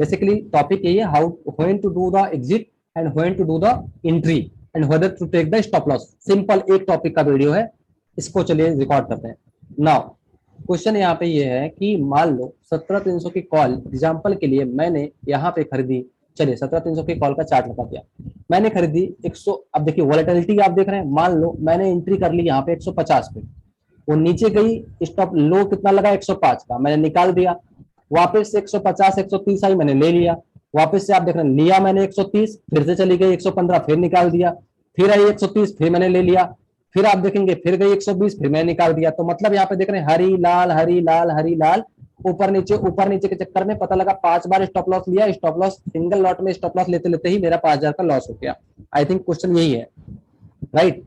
Basically topic यही है, how when to do the exit and when to do the entry and whether to take the stop loss. Simple एक topic का video है, इसको चलिए record करते हैं। नाउ क्वेश्चन यहाँ पे ये है कि मान लो 17300 की कॉल एग्जांपल के लिए मैंने यहाँ पे खरीदी, चलिए 17300 की कॉल का चार्ट लगा दिया, मैंने खरीदी 100। अब देखिए वोलेटिलिटी आप देख रहे हैं, मान लो मैंने एंट्री कर ली यहाँ पे 150 पे, वो नीचे गई, स्टॉप लो कितना लगा 105 का, मैंने निकाल दिया, वापस से 150 130 आई, मैंने ले लिया, वापस से आप देख रहे हैं लिया मैंने 130, फिर से चली गई 115, फिर निकाल दिया, फिर आई 130, फिर मैंने ले लिया, फिर आप देखेंगे फिर गई 120, फिर मैंने निकाल दिया। तो मतलब यहाँ पे देख रहे हैं हरी लाल हरी लाल हरी लाल, ऊपर नीचे के चक्कर में पता लगा 5 बार स्टॉप लॉस लिया, स्टॉप लॉस सिंगल लॉट में स्टॉप लॉस लेते लेते ही मेरा 5000 का लॉस हो गया। आई थिंक क्वेश्चन यही है, right?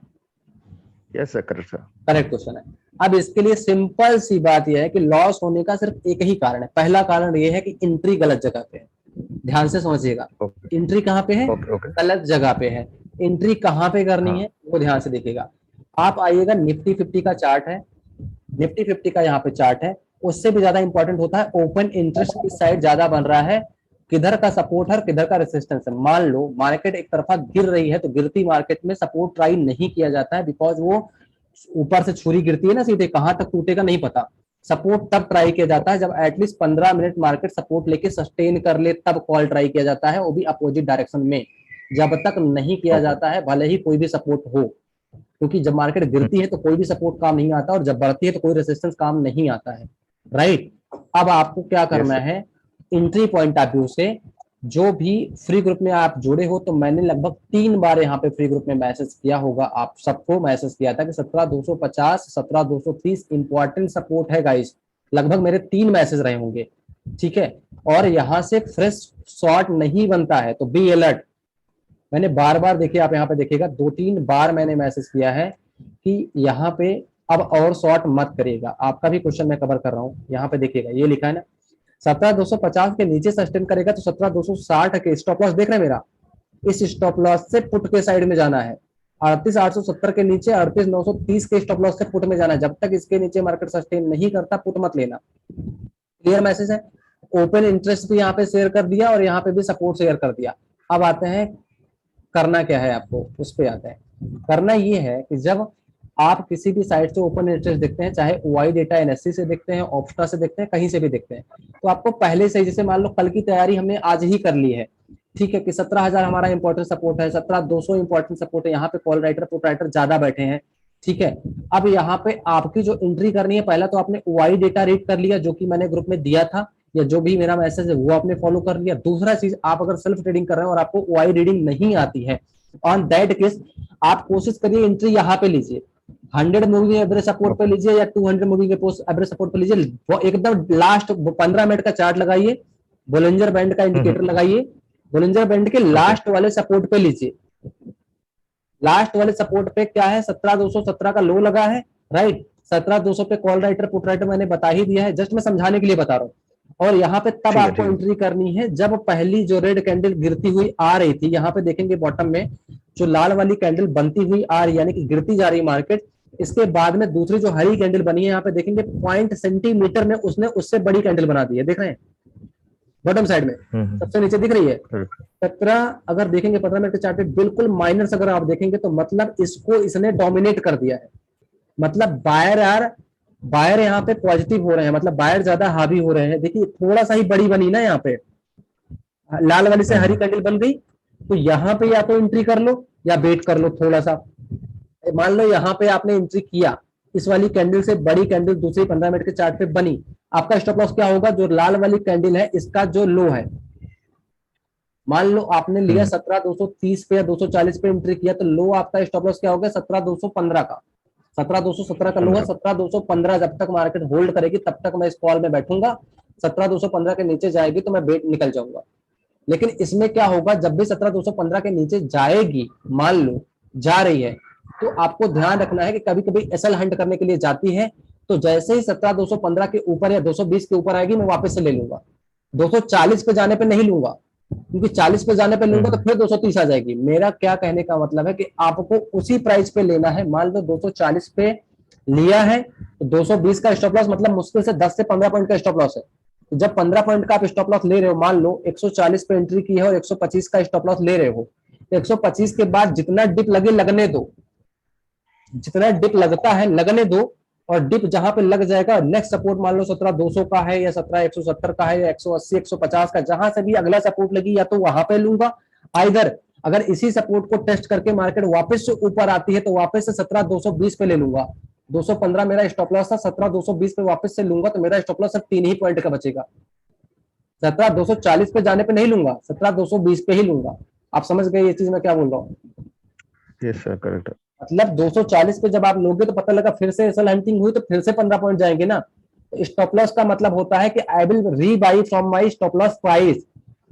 Yes sir, correct sir, correct question है। अब इसके लिए सिंपल सी बात यह है कि लॉस होने का सिर्फ एक ही कारण है। पहला कारण यह है कि एंट्री गलत जगह पे है, ध्यान से समझिएगा। एंट्री कहाँ पे है? गलत जगह पे है। एंट्री कहाँ पे करनी है वो ध्यान से देखिएगा। आप आइएगा, निफ्टी 50 का चार्ट है, निफ्टी 50 का यहाँ पे चार्ट है, उससे भी ज्यादा इंपॉर्टेंट होता है ओपन इंटरेस्ट की साइड ज्यादा बन रहा है, किधर का सपोर्ट है किधर का रेसिस्टेंस है। मान लो मार्केट एक तरफा गिर रही है तो गिरती मार्केट में सपोर्ट ट्राई नहीं किया जाता है, बिकॉज वो ऊपर से छुरी गिरती है ना सीधे, कहां तक टूटेगा नहीं पता। सपोर्ट तब ट्राई किया जाता है जब एटलीस्ट 15 मिनट मार्केट सपोर्ट लेके सस्टेन कर ले, तब कॉल ट्राई किया जाता है, वो भी अपोजिट डायरेक्शन में। जब तक नहीं किया जाता है, भले ही कोई भी सपोर्ट हो, क्योंकि जब मार्केट गिरती है तो कोई भी सपोर्ट काम नहीं आता, और जब बढ़ती है तो कोई रेसिस्टेंस काम नहीं आता है, राइट? अब आपको क्या करना है, एंट्री पॉइंट ऑफ व्यू से जो भी फ्री ग्रुप में आप जुड़े हो, तो मैंने लगभग 3 बार यहाँ पे फ्री ग्रुप में मैसेज किया होगा, आप सबको मैसेज किया था कि 17250 17230 इंपॉर्टेंट सपोर्ट है गाइस। लगभग मेरे 3 मैसेज रहे होंगे, ठीक है? और यहाँ से फ्रेश शॉर्ट नहीं बनता है, तो बी अलर्ट। मैंने बार बार, देखिए आप यहाँ पे देखिएगा 2-3 बार मैंने मैसेज किया है कि यहाँ पे अब और शॉर्ट मत करिएगा। आपका भी क्वेश्चन मैं कवर कर रहा हूँ, यहाँ पे देखिएगा ये लिखा है ना, 17250 के नीचे सस्टेन करेगा तो 17260 के स्टॉप लॉस देख रहे हैं मेरा, इस स्टॉप लॉस से पुट के साइड में जाना है। 38870 के नीचे 38930 के स्टॉप लॉस से पुट में जाना है। जब तक इसके नीचे मार्केट सस्टेन नहीं करता पुट मत लेना। क्लियर मैसेज है? ओपन इंटरेस्ट भी यहाँ पे शेयर कर दिया और यहाँ पे भी सपोर्ट शेयर कर दिया। अब आते हैं करना क्या है आपको, उस पर आते हैं। करना ये है कि जब आप किसी भी साइट से ओपन इंटरेस्ट देखते हैं, चाहे ओआई डेटा एनएससी से देखते हैं, ऑप्स्टा से देखते हैं, कहीं से भी देखते हैं, तो आपको पहले से, जैसे मान लो कल की तैयारी हमने आज ही कर ली है, ठीक है, कि 17000 हमारा इंपॉर्टेंट सपोर्ट है, 17200 इंपॉर्टेंट सपोर्ट है, यहाँ पे कॉल राइटर पुट राइटर ज्यादा बैठे हैं, ठीक है। अब यहाँ पे आपकी जो एंट्री करनी है, पहला तो आपने ओआई डेटा रीड कर लिया जो कि मैंने ग्रुप में दिया था, या जो भी मेरा मैसेज है वो आपने फॉलो कर लिया। दूसरा चीज, आप अगर सेल्फ ट्रेडिंग कर रहे हैं और आपको ओआई रीडिंग नहीं आती है, ऑन दैट केस आप कोशिश करिए एंट्री यहाँ पे लीजिए, 100 मूविंग एवरेज सपोर्ट पे लीजिए या 200 मूविंग एवरेज सपोर्ट पे लीजिए, वो एकदम लास्ट 15 मिनट का चार्ट लगाइए, बोलिंजर बैंड का इंडिकेटर लगाइए, बोलिंजर बैंड के लास्ट वाले सपोर्ट पे लीजिए। लास्ट वाले सपोर्ट पे क्या है, 17217 का लो लगा है, राइट? 17200 पे कॉल राइटर पुट राइटर मैंने बता ही दिया है, जस्ट मैं समझाने के लिए बता रहा हूँ। और यहाँ पे तब आपको एंट्री करनी है जब पहली जो रेड कैंडल गिरती हुई आ रही थी, यहाँ पे देखेंगे बॉटम में जो लाल वाली कैंडल बनती हुई आ रही है, यानी कि गिरती जा रही मार्केट, इसके बाद में दूसरी जो हरी कैंडल बनी है, यहाँ पे देखेंगे 0.1 सेंटीमीटर में उसने उससे बड़ी कैंडल बना दी है, देख रहे हैं बॉटम साइड में सबसे नीचे दिख रही है 17। अगर देखेंगे 15 मिनट के चार्ट पे बिल्कुल माइनस अगर आप देखेंगे तो मतलब इसको इसने डोमिनेट कर दिया है, मतलब बायर यहाँ पे पॉजिटिव हो रहे हैं, मतलब बायर ज्यादा हावी हो रहे हैं। देखिए थोड़ा सा ही बड़ी बनी ना, यहाँ पे लाल वाली से हरी कैंडल बन गई, तो यहाँ पे या तो एंट्री कर लो या वेट कर लो थोड़ा सा। मान लो यहाँ पे आपने एंट्री किया, इस वाली कैंडल से बड़ी कैंडल दूसरी 15 मिनट के चार्ट पे बनी, आपका स्टॉप लॉस क्या होगा, जो लाल वाली कैंडल है इसका जो लो है, मान लो आपने लिया 17230 पे या 240 पे एंट्री किया, तो लो आपका स्टॉप लॉस क्या होगा 17215 का, 17217 का लो है, 17215 जब तक मार्केट होल्ड करेगी तब तक मैं इस कॉल में बैठूंगा, 17215 के नीचे जाएगी तो मैं वेट निकल जाऊंगा। लेकिन इसमें क्या होगा, जब भी 17215 के नीचे जाएगी, मान लो जा रही है, तो आपको ध्यान रखना है कि कभी कभी एसएल हंट करने के लिए जाती है, तो जैसे ही 17215 के ऊपर या 220 के ऊपर आएगी मैं वापस से ले लूंगा, 240 पे जाने पे नहीं लूंगा, क्योंकि 40 पे जाने पे लूंगा तो फिर 230 आ जाएगी। मेरा क्या कहने का मतलब है कि आपको उसी प्राइस पे लेना है। मान लो 240 पे लिया है तो 220 का स्टॉप लॉस, मतलब मुश्किल से 10 से 15 पॉइंट का स्टॉप लॉस है, तो जब 15 पॉइंट का आप स्टॉप लॉस ले रहे हो, मान लो 140 पे एंट्री की है और 125 का स्टॉप लॉस ले रहे हो, तो 125 के बाद जितना डिप लगे लगने दो, जितना डिप लगता है लगने दो, और डिप जहां पे लग जाएगा नेक्स्ट सपोर्ट मान लो 17,200 का है या 17,170 का है या 180 150 का, जहां से भी अगला सपोर्ट लगी या तो वहां पे लूंगा, आइदर अगर इसी सपोर्ट को टेस्ट करके मार्केट वापस से ऊपर आती है तो वापस से 17,220 पे ले लूंगा। 215 मेरा स्टॉप लॉस था, 17,220 पे वापस से लूंगा तो मेरा स्टॉप लॉस सिर्फ 3 ही पॉइंट का बचेगा। 17,240 पे जाने पे नहीं लूंगा, 17,220 पे ही लूंगा। आप समझ गए ये चीज मैं क्या बोल रहा हूँ? Yes sir, correct. मतलब 240 पे जब आप लोगे तो पता लगा फिर से एसएल हंटिंग हुई तो फिर से 15 पॉइंट जाएंगे ना। तो स्टॉप लॉस का मतलब होता है कि I will rebuy from my stop loss price,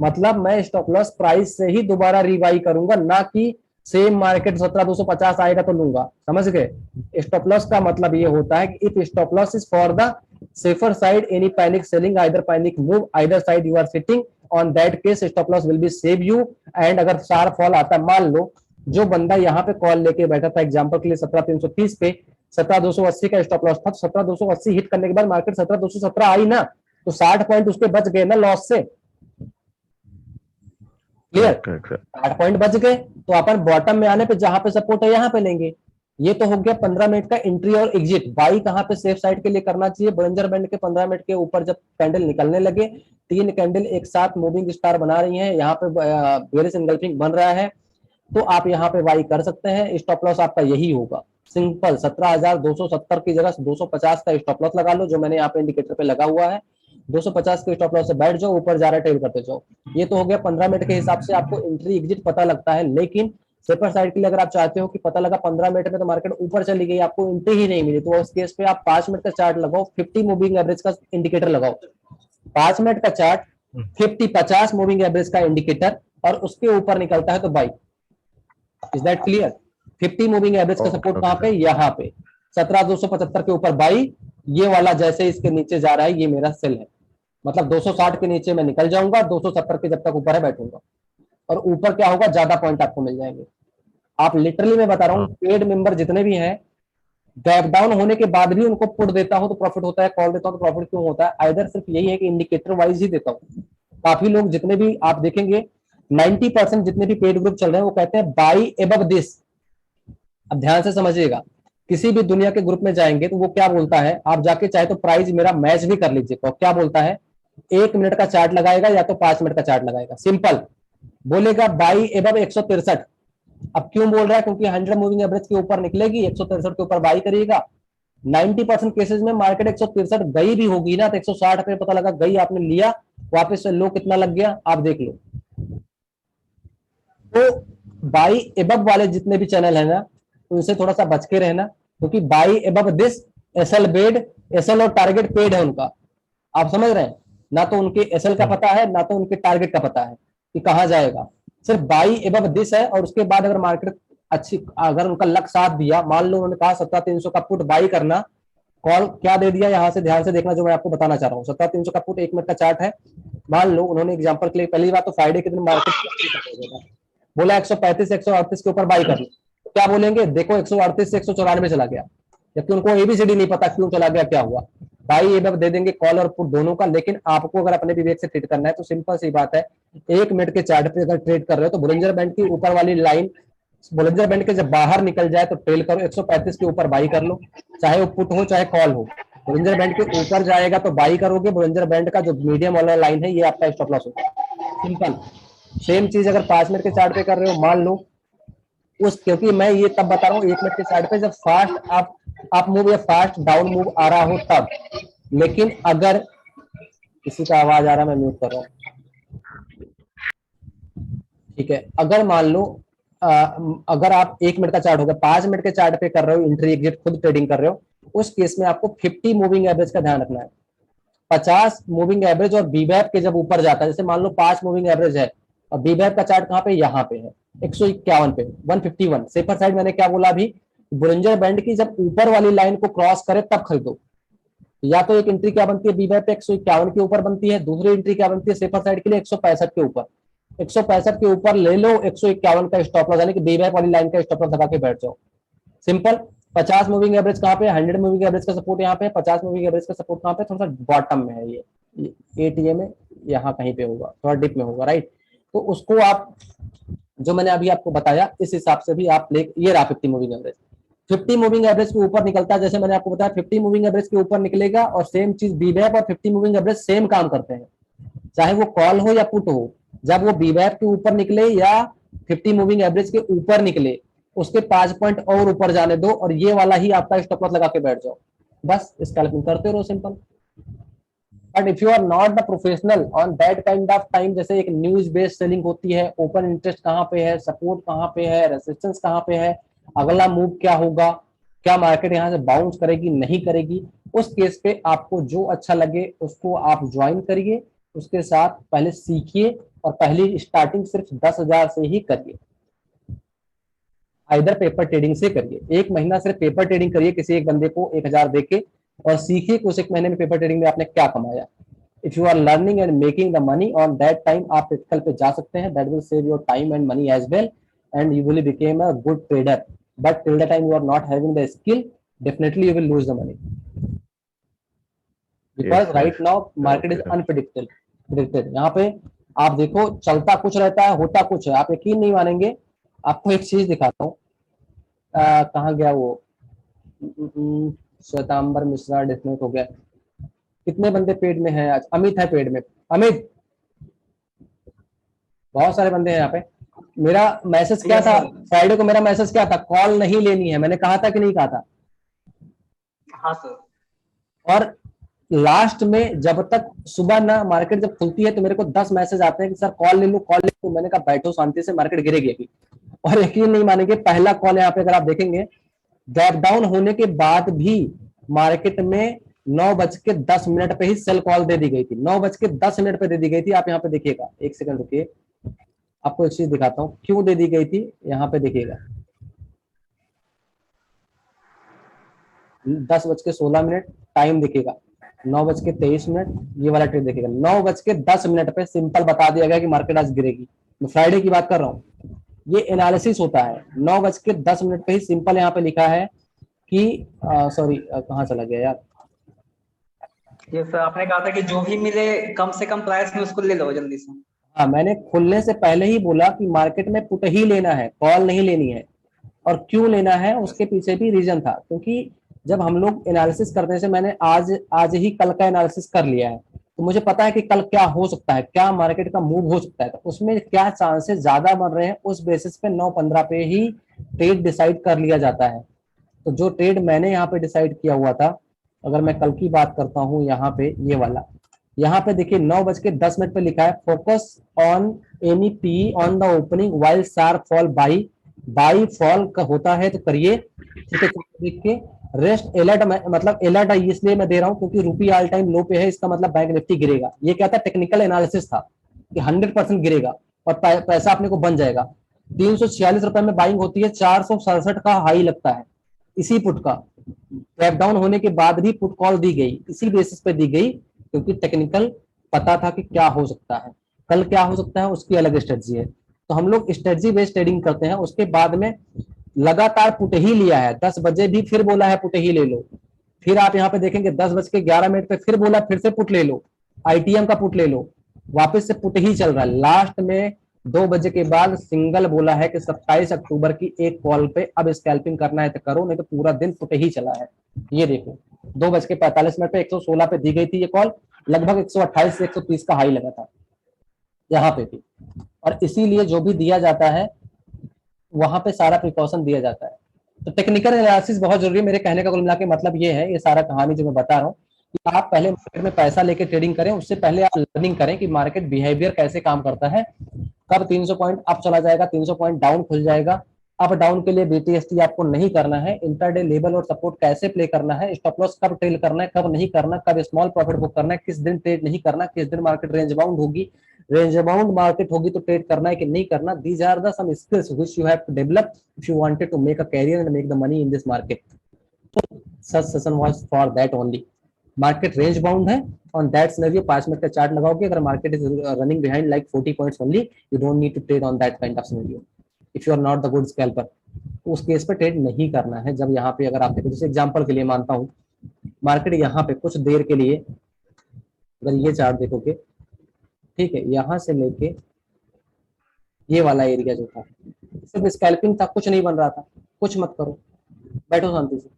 मतलब मैं स्टॉप लॉस प्राइस से ही दोबारा रीबाई करूंगा, ना कि सेम मार्केट 17,250 आएगा तो लूंगा। समझ गए? स्टॉप लॉस का मतलब ये होता है कि if stop loss is for the safer side, any panic selling, either panic move, either side you are sitting, on that case stop loss will be save you. And अगर sharp fall आता है, मान लो जो बंदा यहाँ पे call लेके बैठा था एग्जांपल के लिए 17,330 पे, 17,280 का स्टॉप लॉस था, तो 17,280 हिट करने के बाद मार्केट 17,217 आई ना, तो 60 पॉइंट उसके बच गए ना लॉस से। क्लियर? 60 पॉइंट बच गए तो अपन बॉटम में आने पे जहां पे सपोर्ट है यहां पे लेंगे। ये तो हो गया 15 मिनट का एंट्री और एग्जिट। बाई कहां पे सेफ साइड के लिए करना चाहिए? बोलिंजर बैंड के 15 मिनट के ऊपर जब कैंडल निकलने लगे, 3 कैंडल एक साथ मूविंग स्टार बना रही है, यहाँ पे बेरिश एंगल्फिंग बन रहा है, तो आप यहाँ पे बाई कर सकते हैं। स्टॉप लॉस आपका यही होगा, सिंपल 17,270 की जगह 250 का स्टॉप लॉस लगा लो, जो मैंने यहाँ पे इंडिकेटर पे लगा हुआ है। 250 के स्टॉप लॉस से बैठ जाओ, ऊपर जा रहा है ट्रेड करते जाओ। ये तो हो गया 15 मिनट के हिसाब से आपको एंट्री एग्जिट पता लगता है। लेकिन सेपर साइड के लिए अगर आप चाहते हो कि पता लगा 15 मिनट में तो मार्केट ऊपर चली गई, आपको एंट्री ही नहीं मिली, तो उस केस पे आप 5 मिनट का चार्ट लगाओ, 50 मूविंग एवरेज का इंडिकेटर लगाओ। 5 मिनट का चार्ट, 50 मूविंग एवरेज का इंडिकेटर, और उसके ऊपर निकलता है तो by. Is that clear? 50 moving average का सपोर्ट कहां पे? यहाँ पे 17,275 के ऊपर बाई, ये वाला जैसे इसके नीचे जा रहा है ये मेरा सेल है, मतलब 260 के नीचे मैं निकल जाऊंगा, 270 के जब तक ऊपर है बैठूंगा, और ऊपर क्या होगा, ज्यादा पॉइंट आपको मिल जाएंगे। आप लिटरली मैं बता रहा हूँ, पेड मेंबर जितने भी हैं, गैप डाउन होने के बाद भी उनको पुट देता हूं तो प्रॉफिट होता है, कॉल देता हूं तो प्रॉफिट क्यों होता है? आइदर सिर्फ यही है कि इंडिकेटर वाइज ही देता हूं। काफी लोग जितने भी आप देखेंगे 90% जितने भी पेड ग्रुप चल रहे हैं वो कहते हैं बाई एबव दिस। अब ध्यान से समझिएगा, किसी भी दुनिया के ग्रुप में जाएंगे तो वो क्या बोलता है, आप जाके चाहे तो प्राइस मेरा मैच भी कर लीजिए, तो क्या बोलता है? 1 मिनट का चार्ट लगाएगा या तो 5 मिनट का चार्ट लगाएगा, सिंपल बोलेगा बाई एबव 163। अब क्यों बोल रहा है? क्योंकि 100 मूविंग एवरेज के ऊपर निकलेगी, 163 के ऊपर बाई करिएगा। 90% केसेस में मार्केट 163 गई भी होगी ना, तो 160 पे पता लगा गई, आपने लिया, वापस से लो कितना लग गया आप देख लो। तो बाई एबव वाले जितने भी चैनल है ना, उनसे थोड़ा सा बच के रहना, क्योंकि by above this SL bed, SL और टारगेट पेड है उनका। आप समझ रहे हैं? ना तो उनके एसएल का पता है ना तो उनके टारगेट का पता है कि कहां जाएगा, सिर्फ बाई एबव दिस है। और उसके बाद अगर मार्केट अच्छी, अगर उनका लक साथ दिया, मान लो उन्होंने कहा 17,300 का पुट बाई करना, कॉल क्या दे दिया, यहां से ध्यान से देखना जो मैं आपको बताना चाह रहा हूँ। 17,300 का पुट 1 मिनट का चार्ट है, मान लो उन्होंने एग्जांपल के लिए पहली बात तो फ्राइडे के दिन मार्केट बोला 135 138 के ऊपर बाई कर लो, क्या बोलेंगे? देखो 138 से 194 चला गया, जबकि उनको एबीसीडी नहीं पता क्यों चला गया, क्या हुआ। बाई एबव दे देंगे कॉल और पुट दोनों का। लेकिन आपको अगर अपने विवेक से ट्रेड करना है तो सिंपल सी बात है, 1 मिनट के चार्ट पे अगर ट्रेड कर रहे हो तो बोलिंजर बैंड की ऊपर वाली लाइन, बोलिंजर बैंड के जब बाहर निकल जाए तो ट्रेल करो, 135 के ऊपर बाई कर लो, चाहे वो पुट हो चाहे कॉल हो। बोलिंजर बैंड के ऊपर जाएगा तो बाई करोगे, बोलिंजर बैंड का जो मीडियम वाला लाइन है ये आपका स्टॉप लॉस होगा, सिंपल। सेम चीज अगर 5 मिनट के चार्ट पे कर रहे हो, मान लो उस, क्योंकि मैं ये तब बता रहा हूँ 1 मिनट के चार्ट पे जब फास्ट आप मूव या फास्ट डाउन मूव आ रहा हो तब। लेकिन अगर किसी का आवाज आ रहा है, मैं म्यूट कर रहा हूँ, ठीक है। अगर मान लो अगर आप 1 मिनट का चार्ट होगा, 5 मिनट के चार्ट पे कर रहे हो, एंट्री एग्जिट खुद ट्रेडिंग कर रहे हो, उस केस में आपको 50 मूविंग एवरेज का ध्यान रखना है। 50 मूविंग एवरेज और बीबैप के जब ऊपर जाता है, जैसे मान लो 5 मूविंग एवरेज है और बीबैप का चार्ट कहां पे? यहाँ पे है 151 पे, 151 सेफर साइड। मैंने क्या बोला अभी? बोलिंजर बैंड की जब ऊपर वाली लाइन को क्रॉस करे तब खरीदो। या तो एक एंट्री क्या बनती है बीबैप पे 151 के ऊपर बनती है, दूसरी एंट्री क्या बनती है सेफर साइड के लिए 165 के ऊपर। 165 के ऊपर ले लो, 151 का स्टॉप लॉस, यानी कि बीबैप वाली लाइन का स्टॉप लॉस लगा के बैठ जाओ, सिंपल। 50 मूविंग एवरेज कहां पे? 100 मूविंग एवरेज का सपोर्ट यहाँ पे, 50 मूविंग एवरेज का सपोर्ट कहां पे? थोड़ा सा बॉटम में है ये, एटीए में यहाँ कहीं पे होगा, थोड़ा डिप में होगा, राइट। तो उसको आप, जो मैंने अभी आपको बताया, इस हिसाब से भी आप ले, ये रहा 50 मूविंग एवरेज। 50 मूविंग एवरेज के ऊपर निकलता है, जैसे मैंने आपको बताया 50 मूविंग एवरेज के ऊपर निकलेगा, और सेम चीज बीवैप और 50 मूविंग एवरेज सेम काम करते हैं, चाहे वो कॉल हो या पुट हो। जब वो बीवैप के ऊपर निकले या 50 मूविंग एवरेज के ऊपर निकले, उसके 5 पॉइंट और ऊपर जाने दो, और ये वाला ही आपका स्टॉप लॉस लगा के बैठ जाओ, बस स्कैल्पिंग करते रहो, simple. But if you are not the professional on that kind of time, जैसे एक न्यूज बेस्ड सेलिंग होती है, ओपन इंटरेस्ट कहाँ पे है, सपोर्ट कहाँ पे है, रेजिस्टेंस कहाँ पे है, अगला मूव क्या होगा, क्या मार्केट यहाँ से बाउंस करेगी नहीं करेगी, उस केस पे आपको जो अच्छा लगे उसको आप ज्वाइन करिए, उसके साथ पहले सीखिए, और पहली स्टार्टिंग सिर्फ 10,000 से ही करिए, इधर पेपर ट्रेडिंग से करिए। एक महीना सिर्फ पेपर ट्रेडिंग करिए, किसी एक बंदे को 1,000 देके, और सीखिए कि उस एक महीने में पेपर ट्रेडिंग में आपने क्या कमाया। If you are learning and making the money on that time, आप प्रैक्टिकल पे जा सकते हैं, that will save your time and money as well, and you will became a good trader. But till the time you are not having the skill, definitely you will lose the money, because Yes, right yes. now market is Okay. unpredicted। यहाँ पे आप देखो, चलता कुछ रहता है, होता कुछ है, आप यकीन नहीं मानेंगे। आपको एक चीज दिखाता हूँ, कहाँ गया वो, श्वेतांबर मिश्रा डिसमिस हो गया। कितने बंदे पेड में हैं आज? अमित है पेड में, अमित, बहुत सारे बंदे हैं यहाँ पे। मेरा मैसेज क्या था फ्राइडे को, मेरा मैसेज क्या था, कॉल नहीं लेनी है, मैंने कहा था कि नहीं कहा था? हाँ सर। और लास्ट में जब तक सुबह ना मार्केट जब खुलती है तो मेरे को 10 मैसेज आते हैं कि सर कॉल ले लो कॉल ले लो। मैंने कहा बैठो शांति से, मार्केट गिरेगी अभी। और यकीन नहीं मानेंगे, पहला कॉल यहाँ पे अगर आप देखेंगे, गैप डाउन होने के बाद भी मार्केट में 9:10 पे ही सेल कॉल दे दी गई थी, 9:10 पे दे दी गई थी। आप यहाँ पे देखिएगा, एक सेकंड रुकिए, आपको एक चीज दिखाता हूँ क्यों दे दी गई थी। यहाँ पे देखिएगा 10:16 टाइम दिखेगा, 9:23, ये वाला ट्रेड देखेगा 9:10 पे सिंपल बता दिया गया कि मार्केट आज गिरेगी। मैं फ्राइडे की बात कर रहा हूँ, ये एनालिसिस होता है। 9:10 पे ही सिंपल यहाँ पे लिखा है कि सॉरी कहाँ चला गया यार, ये सर आपने कहा था कि जो भी मिले कम से कम प्राइस में उसको ले लो जल्दी से। हाँ मैंने खुलने से पहले ही बोला कि मार्केट में पुट ही लेना है, कॉल नहीं लेनी है। और क्यों लेना है उसके पीछे भी रीजन था, क्योंकि जब हम लोग एनालिसिस करने से, मैंने आज ही कल का एनालिसिस कर लिया है, तो मुझे पता है कि कल क्या हो सकता है, क्या मार्केट का मूव हो सकता है, तो उसमें क्या चांसेस ज्यादा बन रहे हैं, उस बेसिस पे 9:15 पे ही ट्रेड डिसाइड कर लिया जाता है। तो जो ट्रेड मैंने यहाँ पे डिसाइड किया हुआ था, अगर मैं कल की बात करता हूँ, यहाँ पे ये वाला, यहाँ पे देखिए 9:10 पे लिखा है focus on any P on the opening while sharp fall by fall का होता है तो करिए, ठीक है। देख के रेस्ट अलर्ट, मतलब अलर्ट इसलिए मैं दे रहा हूँ क्योंकि रुपी ऑल टाइम लो पे है, इसका मतलब बैंक निफ्टी गिरेगा। ये क्या था, टेक्निकल एनालिसिस था कि 100% गिरेगा और पैसा अपने को बन जाएगा। 346 रुपए में बाइंग होती है, 467 का हाई लगता है इसी पुट का। क्रैप डाउन होने के बाद भी पुट कॉल दी गई, इसी बेसिस पे दी गई, क्योंकि टेक्निकल पता था कि क्या हो सकता है, कल क्या हो सकता है, उसकी अलग स्ट्रेटजी है। तो हम लोग स्ट्रेटजी बेस्ड ट्रेडिंग करते हैं। उसके बाद में लगातार पुट ही लिया है, 10 बजे भी फिर बोला है पुट ही ले लो, फिर आप यहाँ पे देखेंगे 10:11 पे फिर बोला फिर से पुट ले लो, आईटीएम का पुट ले लो, वापस से पुट ही चल रहा है। लास्ट में 2 बजे के बाद सिंगल बोला है कि 27 अक्टूबर की एक कॉल पे अब स्कैल्पिंग करना है तो करो, नहीं तो पूरा दिन पुट ही चला है। ये देखो 2:45 पे 116 पे दी गई थी ये कॉल, लगभग 128 से 130 का हाई लगा था यहाँ पे भी। और इसीलिए जो भी दिया जाता है वहां पे सारा प्रिकॉशन दिया जाता है। तो टेक्निकल एनालिसिस बहुत जरूरी है। मेरे कहने का कुल मिला के मतलब ये है, ये सारा कहानी जो मैं बता रहा हूँ कि आप पहले मार्केट में पैसा लेके ट्रेडिंग करें, उससे पहले आप लर्निंग करें कि मार्केट बिहेवियर कैसे काम करता है, कब 300 पॉइंट अप चला जाएगा, 300 पॉइंट डाउन खुल जाएगा। अप डाउन के लिए बीटीएसटी आपको नहीं करना है, इंटरडे लेवल और सपोर्ट कैसे प्ले करना है, स्टॉप लॉस कब ट्रेल करना है, कब नहीं करना, कब स्मॉल प्रॉफिट बुक करना है, किस दिन ट्रेड नहीं करना, किस दिन मार्केट रेंज बाउंड होगी, रेंज बाउंड मार्केट होगी तो ट्रेड करना है कि नहीं करना। These are the some skills which you have to develop if you wanted to make a career and make the money in this market. Such session was for that only. Market range bound है, on that scenario 5 minute का chart लगाओगे, अगर market is running behind like 40 points only, you don't need to trade on that kind of scenario if you are not the good scalper. उस case पे trade नहीं करना है। जब यहाँ पे अगर आप देखो, जैसे एग्जांपल के लिए मानता हूँ मार्केट यहाँ पे कुछ देर के लिए अगर ये चार्ट देखोगे, ठीक है, यहाँ से लेके ये वाला एरिया जो था सिर्फ स्कैल्पिंग था, कुछ नहीं बन रहा था, कुछ मत करो, बैठो शांति से।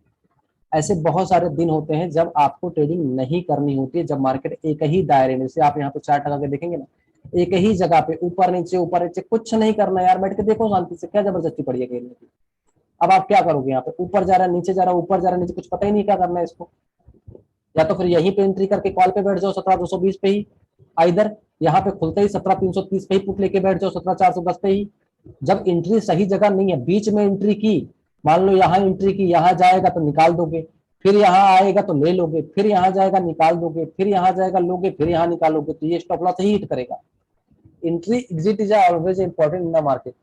ऐसे बहुत सारे दिन होते हैं जब आपको ट्रेडिंग नहीं करनी होती है, जब मार्केट एक ही दायरे में, जैसे आप यहाँ पे चार्ट लगा के देखेंगे ना, एक ही जगह पे ऊपर नीचे कुछ नहीं करना यार, बैठ के देखो शांति से, क्या जबरदस्ती पड़ी है खेलने की। अब आप क्या करोगे, यहाँ पे ऊपर जा रहा है नीचे जा रहा है, ऊपर जा रहा है नीचे, कुछ पता ही नहीं क्या करना है इसको। या तो फिर यहीं पे एंट्री करके कॉल पे बैठ जाओ 17,220 पे ही, इधर यहाँ पे खुलते ही 17,330 पे ही पुट लेके बैठ जाओ 17,410 पे ही। जब एंट्री सही जगह नहीं है, बीच में एंट्री की, मान लो यहाँ एंट्री की, यहाँ जाएगा तो निकाल दोगे, फिर यहाँ आएगा तो ले लोगे, फिर यहाँ जाएगा निकाल दोगे, फिर यहाँ जाएगा लोगे, फिर यहाँ निकालोगे, तो ये स्टॉप लॉस ही हिट करेगा। Entry exit is always important in the market.